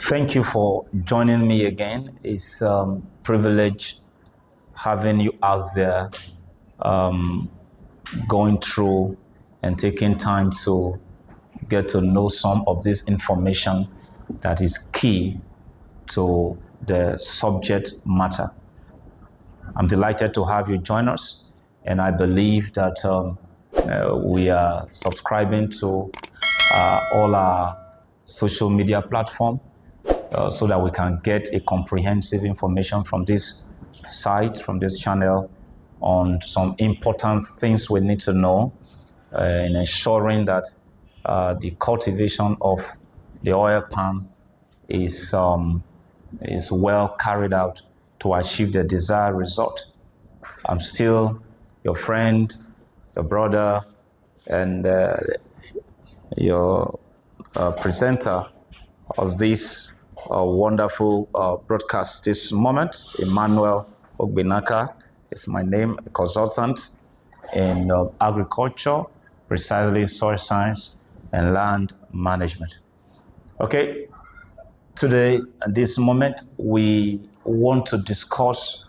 Thank you for joining me again. It's a privilege having you out there going through and taking time to get to know some of this information that is key to the subject matter. I'm delighted to have you join us, and I believe that we are subscribing to all our social media platforms so that we can get a comprehensive information from this site, from this channel, on some important things we need to know in ensuring that the cultivation of the oil palm is well carried out to achieve the desired result. I'm still your friend, your brother, and your presenter of this wonderful broadcast this moment. Emmanuel is my name, a consultant in agriculture, precisely soil science and land management. Okay, today at this moment we want to discuss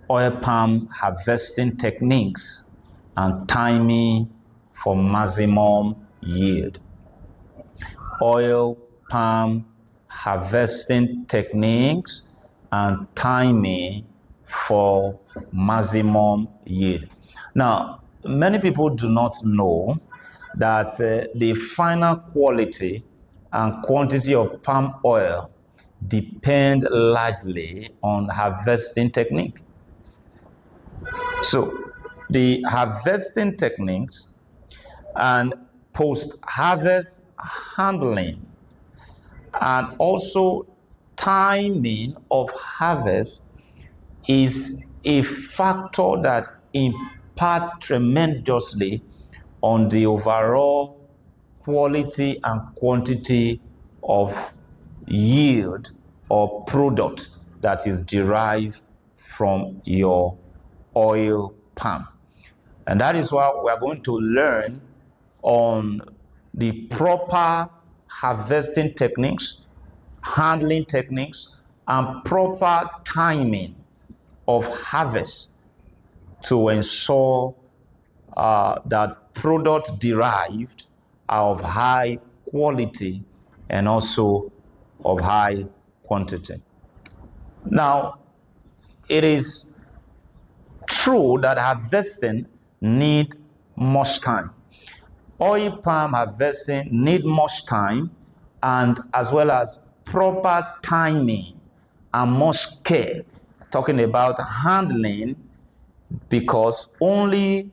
oil palm harvesting techniques and timing for maximum yield. Oil palm harvesting techniques and timing for maximum yield. Now, many people do not know that the final quality and quantity of palm oil depend largely on harvesting technique. So, the harvesting techniques and post-harvest handling and also timing of harvest is a factor that impacts tremendously on the overall quality and quantity of yield or product that is derived from your oil palm. And that is why we are going to learn on the proper harvesting techniques, handling techniques, and proper timing of harvest to ensure that product derived are of high quality and also of high quantity. Now, it is true that harvesting need much time. Oil palm harvesting need much time and as well as proper timing and much care. Talking about handling, because only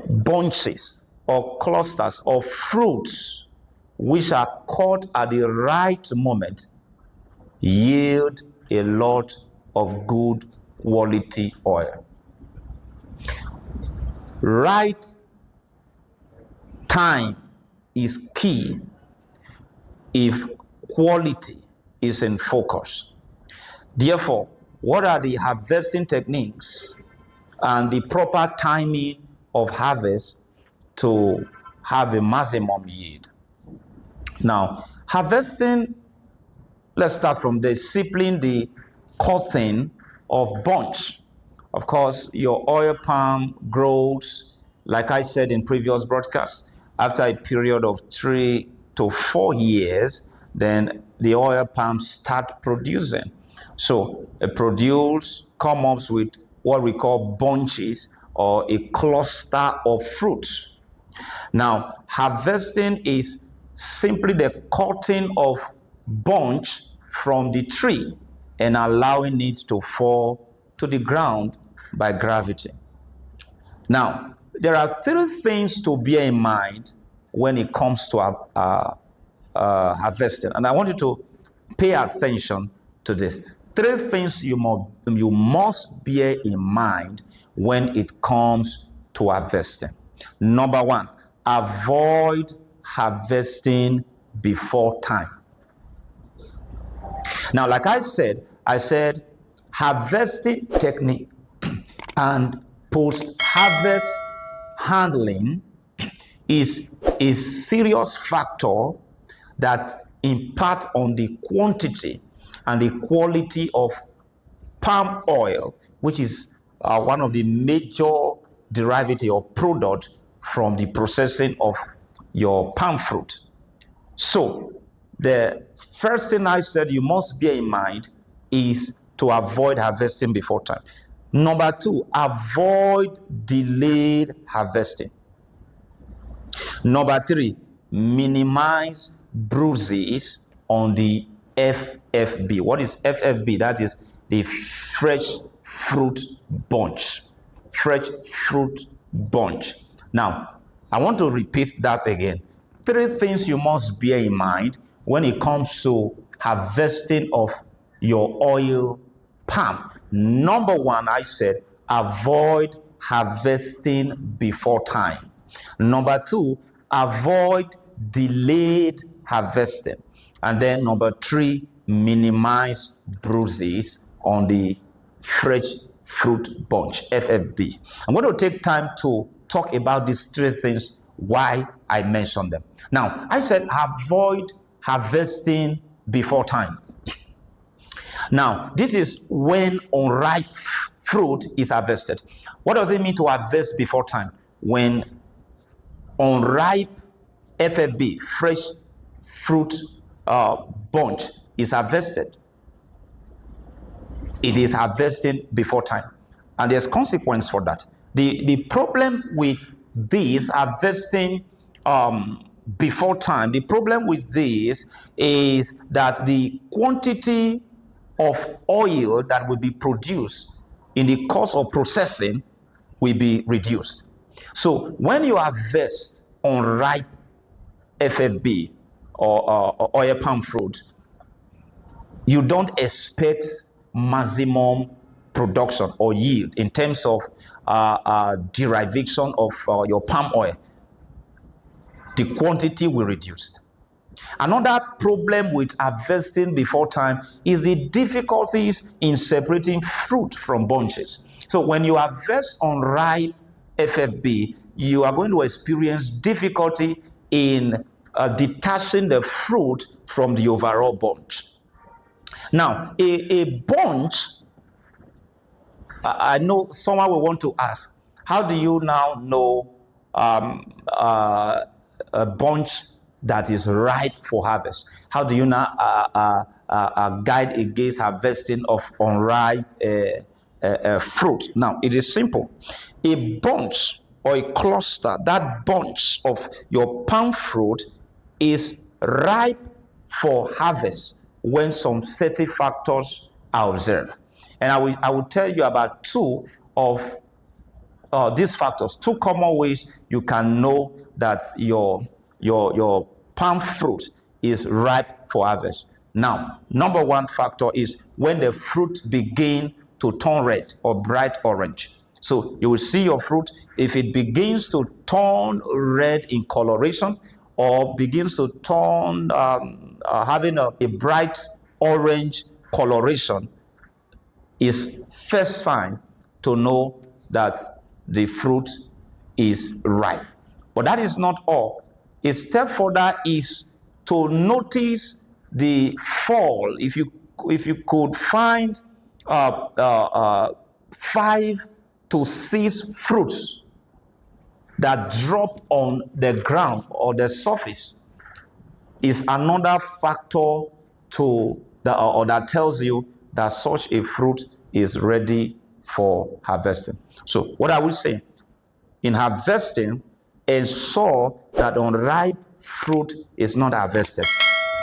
bunches or clusters of fruits which are caught at the right moment yield a lot of good quality oil. Right time is key if quality is in focus. Therefore, what are the harvesting techniques and the proper timing of harvest to have a maximum yield? Now, harvesting, let's start from discipline the cutting of bunch. Of course, your oil palm grows, like I said in previous broadcasts, after a period of 3 to 4 years, then the oil palms start producing. So it comes up with what we call bunches or a cluster of fruits. Now, harvesting is simply the cutting of bunch from the tree and allowing it to fall to the ground by gravity. Now, there are 3 things to bear in mind when it comes to harvesting, and I want you to pay attention to this. 3 things you must bear in mind when it comes to harvesting. Number 1, avoid harvesting before time. Now, like I said harvesting technique and post-harvest handling is a serious factor that impart on the quantity and the quality of palm oil, which is one of the major derivative or product from the processing of your palm fruit. So the first thing I said you must bear in mind is to avoid harvesting before time. Number 2, avoid delayed harvesting. Number 3, minimize bruises on the FFB. What is FFB? That is the fresh fruit bunch. Fresh fruit bunch. Now, I want to repeat that again. 3 things you must bear in mind when it comes to harvesting of your oil palm. Number 1, I said, avoid harvesting before time. Number 2, avoid delayed harvesting. And then number 3, minimize bruises on the fresh fruit bunch, FFB. I'm going to take time to talk about these 3 things, why I mentioned them. Now, I said avoid harvesting before time. Now, this is when unripe fruit is harvested. What does it mean to harvest before time? When unripe FFB, fresh fruit bunch, is harvested, it is harvesting before time, and there's consequence for that. The problem with this harvesting before time, the problem with this is that the quantity of oil that will be produced in the course of processing will be reduced. So when you harvest unripe FFB or oil palm fruit, you don't expect maximum production or yield in terms of derivation of your palm oil. The quantity will reduce. Another problem with harvesting before time is the difficulties in separating fruit from bunches. So when you harvest unripe FFB, you are going to experience difficulty in detaching the fruit from the overall bunch. Now, a bunch, I know someone will want to ask, how do you now know a bunch that is ripe for harvest? How do you now guide against harvesting of unripe fruit? Now, it is simple. A bunch or a cluster, that bunch of your palm fruit is ripe for harvest when some certain factors are observed. And I will tell you about 2 of these factors, 2 common ways you can know that your palm fruit is ripe for harvest. Now, number 1 factor is when the fruit begin to turn red or bright orange. So you will see your fruit, if it begins to turn red in coloration or begins to turn having a bright orange coloration, is first sign to know that the fruit is ripe. But that is not all. A step further is to notice the fall. If you could find 5 to 6 fruits that drop on the ground or the surface, is another factor to that tells you that such a fruit is ready for harvesting. So what I will say, in harvesting, ensure that unripe fruit is not harvested,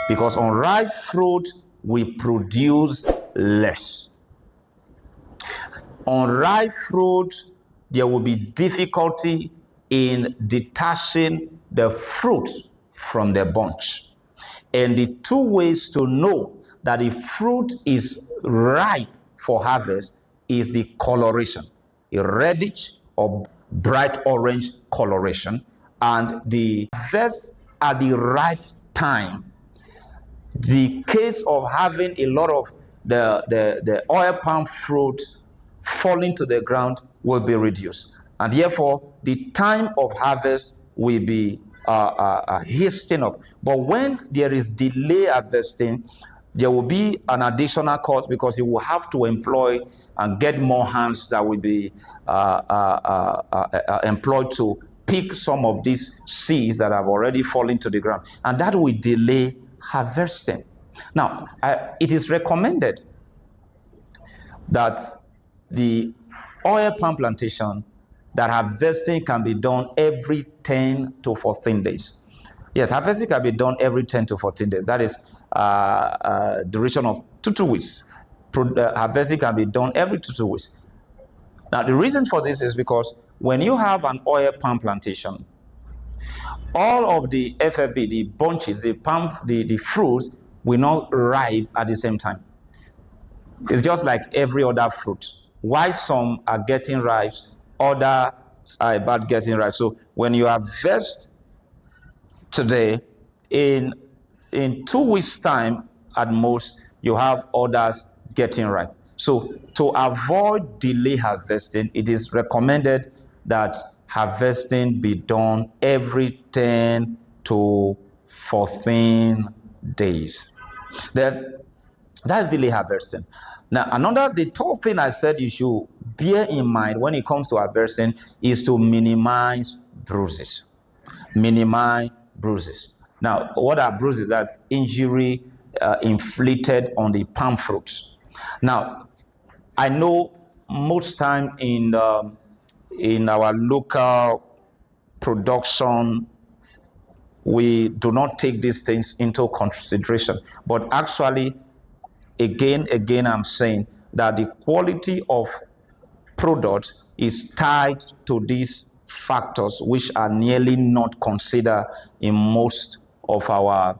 because unripe fruit will produce less. Unripe fruit, there will be difficulty in detaching the fruit from the bunch. And the 2 ways to know that the fruit is ripe for harvest is the coloration, a reddish or bright orange coloration, and the harvest at the right time. The case of having a lot of the oil palm fruit falling to the ground will be reduced, and therefore the time of harvest will be hasten up. But when there is delay harvesting, there will be an additional cost because you will have to employ and get more hands that will be employed to pick some of these seeds that have already fallen to the ground, and that will delay harvesting. Now, it is recommended that the oil palm plantation, that harvesting can be done every 10 to 14 days. Yes, harvesting can be done every 10 to 14 days. That is duration of 2 weeks. Harvesting can be done every 2 weeks. Now, the reason for this is because when you have an oil palm plantation, all of the FFB, the bunches, the palm, the fruits will not ripe at the same time. It's just like every other fruit. Why some are getting ripe, others are about getting ripe. So when you harvest today, in 2 weeks' time at most, you have others getting ripe. So to avoid delay harvesting, it is recommended that harvesting be done every 10 to 14 days. That's delay harvesting. Now, the third thing I said you should bear in mind when it comes to harvesting is to minimize bruises. Minimize bruises. Now, what are bruises? That's injury inflicted on the palm fruits. Now, I know most time in our local production, we do not take these things into consideration. But actually, again, I'm saying that the quality of product is tied to these factors, which are nearly not considered in most of our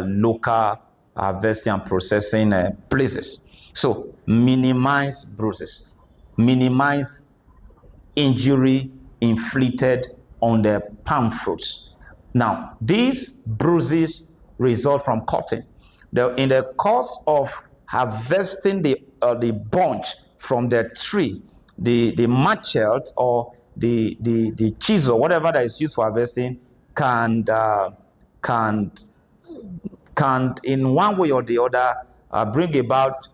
local harvesting and processing places. So minimize bruises, minimize injury inflicted on the palm fruits. Now, these bruises result from cutting. In the course of harvesting the bunch from the tree, the machete or the chisel, whatever that is used for harvesting, can in one way or the other bring about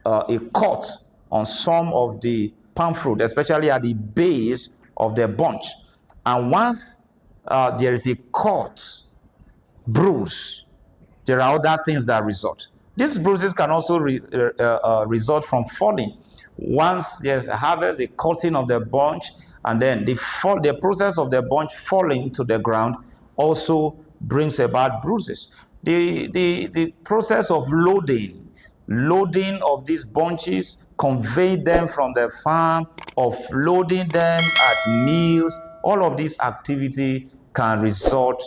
a cut on some of the palm fruit, especially at the base of the bunch. And once there is a cut, bruise, there are other things that result. These bruises can also result from falling. Once there's a harvest, the cutting of the bunch, and then the process of the bunch falling to the ground also brings about bruises. The process of loading of these bunches, convey them from the farm, offloading them at mills, all of this activity can result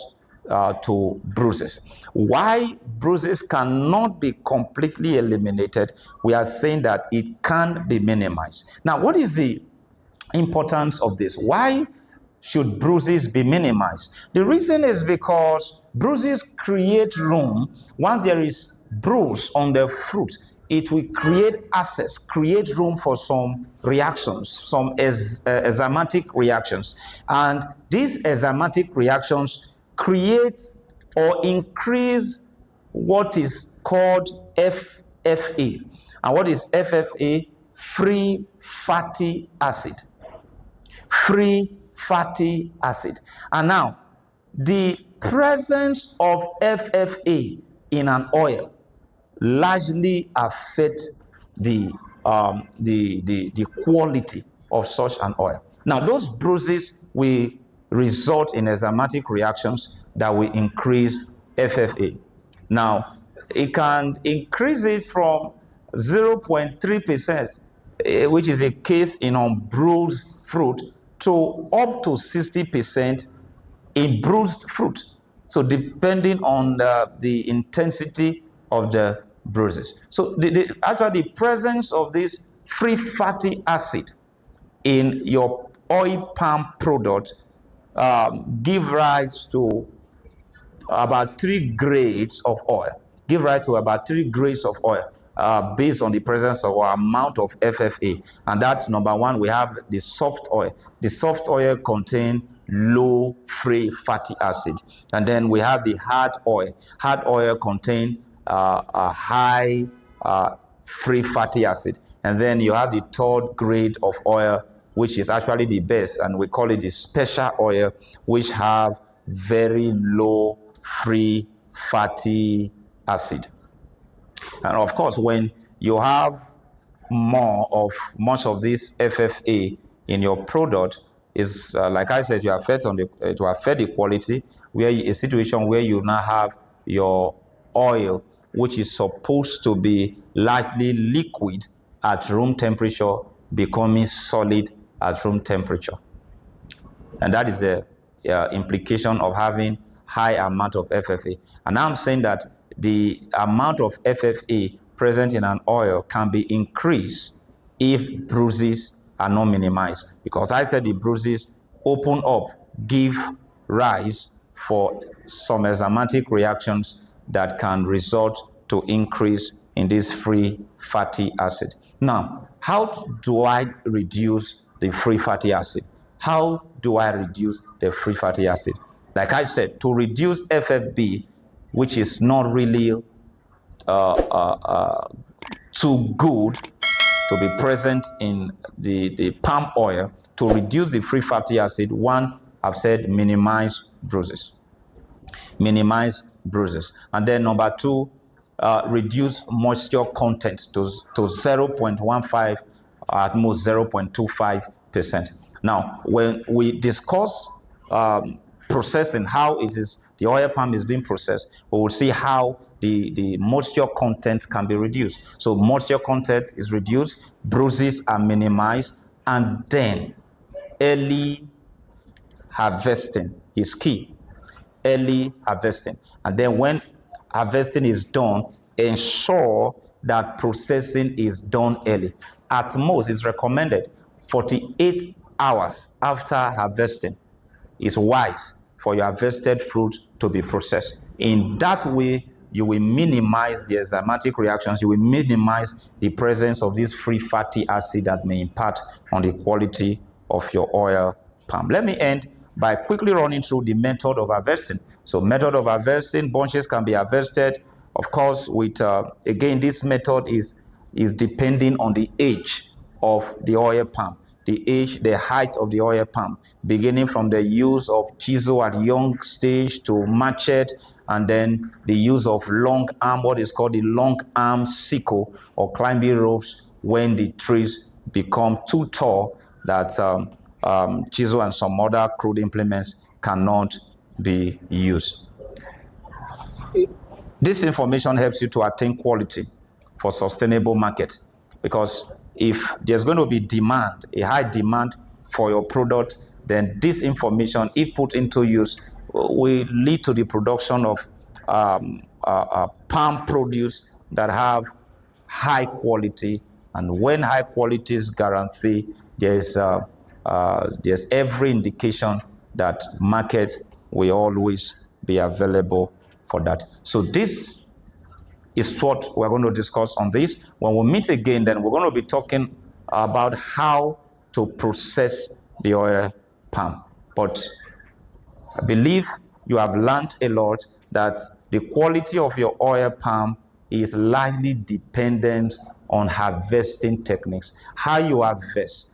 to bruises. Why bruises cannot be completely eliminated, we are saying that it can be minimized. Now, what is the importance of this? Why should bruises be minimized? The reason is because bruises create room. Once there is bruise on the fruit, it will create access, create room for some reactions, some enzymatic reactions. And these enzymatic reactions create or increase what is called FFA. And what is FFA? Free fatty acid. Free fatty acid. And now, the presence of FFA in an oil largely affects the quality of such an oil. Now, those bruises will result in enzymatic reactions that will increase FFA. Now, it can increase it from 0.3%, which is a case in unbruised fruit, to up to 60% in bruised fruit. So depending on the intensity of the bruises. So actually the presence of this free fatty acid in your oil palm product give rise to about 3 grades of oil. Give rise to about 3 grades of oil based on the presence of or amount of FFA. And that, number one, we have the soft oil. The soft oil contain low free fatty acid. And then we have the hard oil. Hard oil contain a high free fatty acid. And then you have the third grade of oil, which is actually the best, and we call it the special oil, which have very low free fatty acid. And of course, when you have much of this FFA in your product, is like I said, you affect it will affect the quality. Where a situation where you now have your oil, which is supposed to be largely liquid at room temperature, becoming solid at room temperature. And that is the implication of having high amount of FFA. And now I'm saying that the amount of FFA present in an oil can be increased if bruises are not minimized. Because I said the bruises open up, give rise for some enzymatic reactions that can result to increase in this free fatty acid. Now, how do I reduce the free fatty acid? How do I reduce the free fatty acid? Like I said, to reduce FFB, which is not really too good to be present in the palm oil, to reduce the free fatty acid, one, I've said minimize bruises. Minimize bruises. And then number two, reduce moisture content to 0.15, at most 0.25%. Now, when we discuss processing, how it is the oil palm is being processed, we will see how the moisture content can be reduced. So moisture content is reduced, bruises are minimized, and then early harvesting is key. Early harvesting. And then when harvesting is done, ensure that processing is done early. At most, it's recommended 48 hours after harvesting is wise for your harvested fruit to be processed. In that way, you will minimize the enzymatic reactions, you will minimize the presence of this free fatty acid that may impact on the quality of your oil palm. Let me end by quickly running through the method of harvesting. So method of harvesting, bunches can be harvested, of course, with, again, this method is depending on the age of the oil palm. The age, the height of the oil palm, beginning from the use of chisel at young stage to machete, and then the use of long arm, what is called the long arm sickle or climbing ropes, when the trees become too tall that chisel and some other crude implements cannot be used. This information helps you to attain quality for sustainable market, because if there's going to be demand, a high demand for your product, then this information, if put into use, will lead to the production of palm produce that have high quality. And when high quality is guaranteed, there's every indication that market will always be available for that. So this is what we're going to discuss on this. When we meet again, then we're going to be talking about how to process the oil palm. But I believe you have learned a lot, that the quality of your oil palm is largely dependent on harvesting techniques. How you harvest.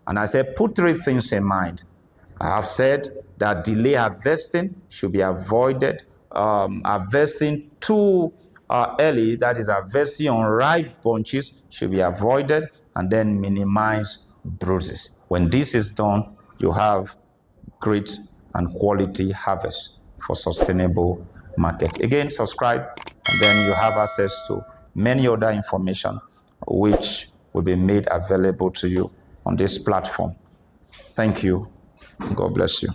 And I said, put three things in mind. I have said that delay harvesting should be avoided. Harvesting too early, that is harvesting on ripe bunches, should be avoided, and then minimize bruises. When this is done, you have great and quality harvest for sustainable market. Again, subscribe, and then you have access to many other information which will be made available to you on this platform. Thank you. God bless you.